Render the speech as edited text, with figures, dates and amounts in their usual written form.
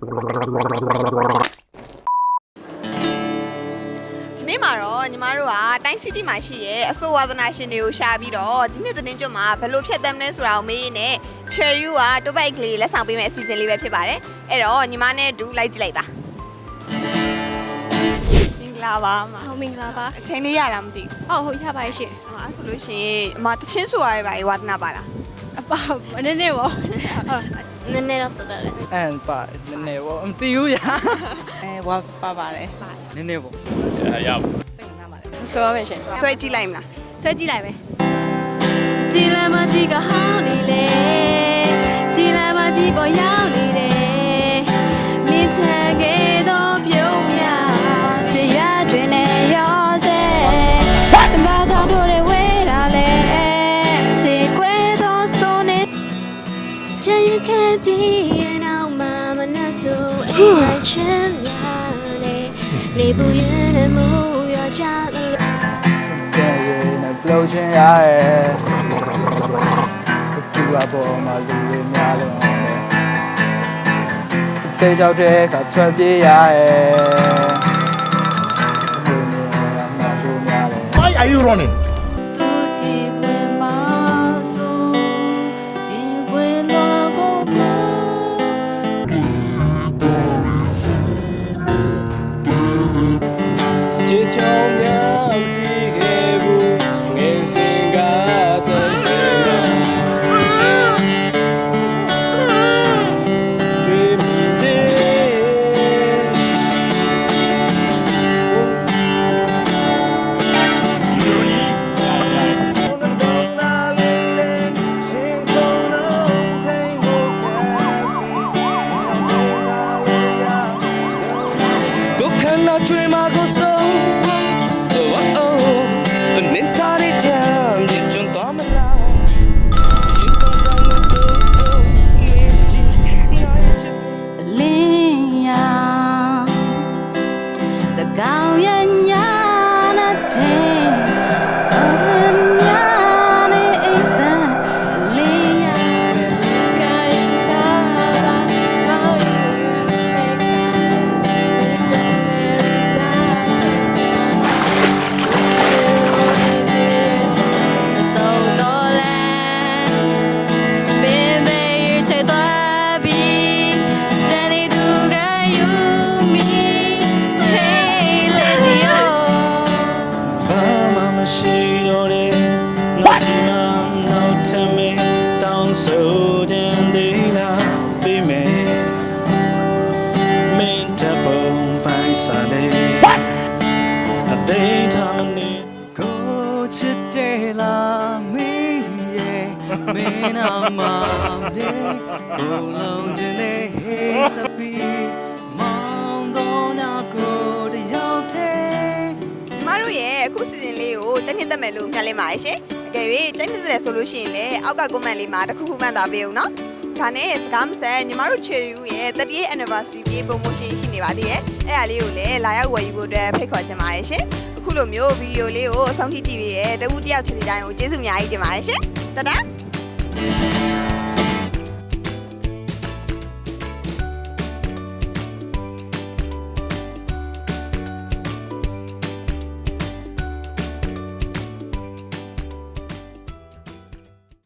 နေ့မှာတော့ညီမတို့ကတိုင်း city မှာရှိရဲအစိုးဝါသနာရှင်တွေကိုရှာပြီးတော့ဒီနေ့သတင်းကြွမှာဘယ်လိုဖြတ်သန်းမလဲဆိုတာကိုမေးရင်းနဲ့ Cherry ကတိုးပိုက်ကလေးလက်ဆောင်ပေးမယ့်အစီအစဉ်လေးပဲဖြစ်ပါတယ်အဲ့တော့ညီမနဲ့အတူလိုက်ကြည့်လိုက်ပါမင်္ဂလာပါမ ဟုတ်မင်္ဂလာပါ အချိန်လေးရတာမသိ ဟုတ်ရပါရဲ့ရှင် ဘူးအဲ့ဆိုလို့ရှိရင်အမတချင်းဆိုရပါလေဝါသနာပါလား အပါနည်းနည်းပေါ့နည်းနည်းတော့ဆိုတော့လေ ပါနည်းနည်းပေါ့မသိဘူးရာ ဝါပါပါတယ် နည်းနည်းပေါ့ ရပါ စိတ်ဝင်စားပါတယ် ဆိုရမယ်ရှင် ဆွဲကြည့်လိုက်မလား ဆွဲကြည့်လိုက်မယ်ဒီလမ်းမကြီးကဟောင်းနေလေဒီလမ်းမကြီးပေါ်ရောက်နေတယ်မြစ်ထက်ခဲ့တော့ပြုံးရချရတွင်နဲ့ရောစေတမချောင်းတို့တွေဝဲတာလေခြေကွဲတော့ဆိုနေချင်ခဲ့ပြီးနောက်မှမနှဆိုအိမ်လိုက်ချင်ရတယ်နေဘူးရင်နဲ့မူရကြတယ် ကဲနဲ့ပလို့ချင်းရတယ်သူကပေါ်မှာလူတွေများတယ်တေးကြောက်တဲ့ကထွက်ပြေးရတယ်ဘယ်နေရာမှာသူများတယ် Why are you running? သူကြည့်ပွင့်ပါဆိုရင်ပွင့်တော့ကိုပူ ချစ်ချောင်းများတည်ခဲ့ဘူးငယ်စဉ်ကတည်းကတွေ့မိတယ်ဒုက္ခနာကျွေးမှာကိုဆုံး Nintari jam, jun tomla. Jin tong tong to meji, ngai လင်းရတကောင်ရညာနဲ့တဲ့အမညာနဲ့အိစံလင်းရကိုင်တာပါဘောရမေကမေဇာဆိုတော့လဲဘယ်မေချေတော့ပြီ Mama machine ore, nasina no teme, down so den de la be me. Main tempo by sale. A day time go chite la me ye, me na ma le, go long jene he sabi, mong do na go de yao te. ညီမတို့ရဲ့အခုစီစဉ်လေးကိုကျန်းနှစ်သက်မယ်လို့မျှော်လင့်ပါတယ်ရှင်အကယ်၍ကျန်းနှစ်သက်တယ်ဆိုလို့ရှိရင်လည်းအောက်က comment လေးမှာတစ်ခုခုမှန်သွားပေးဦးနော်ဒါနဲ့စကားမဆက်ညီမတို့ Cherry ရဲ့ 38th anniversary ပြေး promotion ရှိနေပါသေးတယ်အဲ့ဒါလေးကိုလည်းလာရောက်ဝယ်ယူဖို့အတွက်ဖိတ်ခေါ်ချင်ပါတယ်ရှင်အခုလိုမျိုးဗီဒီယိုလေးကိုအဆုံးထိကြည့်ပြီးရဲ့တဝူတယောက်ချစ်စီတိုင်းကိုကျေးဇူးအများကြီးတင်ပါတယ်ရှင်တဒါ